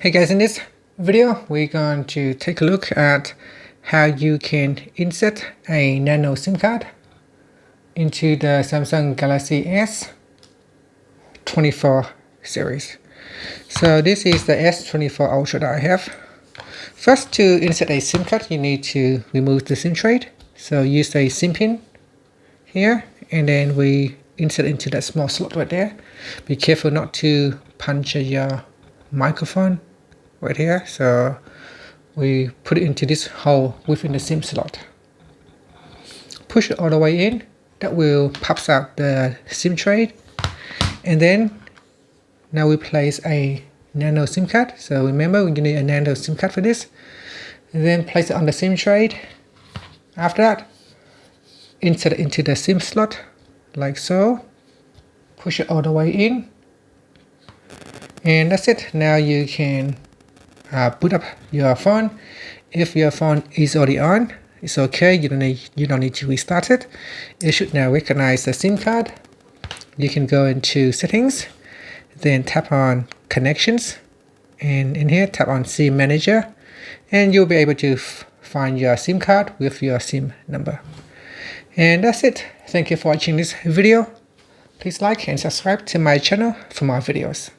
Hey guys, in this video we're going to take a look at how you can insert a Nano SIM card into the Samsung Galaxy S24 series. So this is the S24 Ultra that I have. First, to insert a SIM card, you need to remove the SIM tray. So use a SIM pin here, and then we insert into that small slot right there. Be careful not to puncture your microphone right here. So we put it into this hole within the SIM slot. Push it all the way in. That will pops out the SIM tray. And then now we place a Nano SIM card. So remember, we need a Nano SIM card for this. And then place it on the SIM tray. After that, insert it into the SIM slot like so. Push it all the way in. And that's it. Now you can boot up your phone. If your phone is already on, it's okay. You don't need to restart it. It should now recognize the SIM card. You can go into settings, then tap on connections, and in here tap on SIM manager, and you'll be able to find your SIM card with your SIM number. And that's it. Thank you for watching this video. Please like and subscribe to my channel for more videos.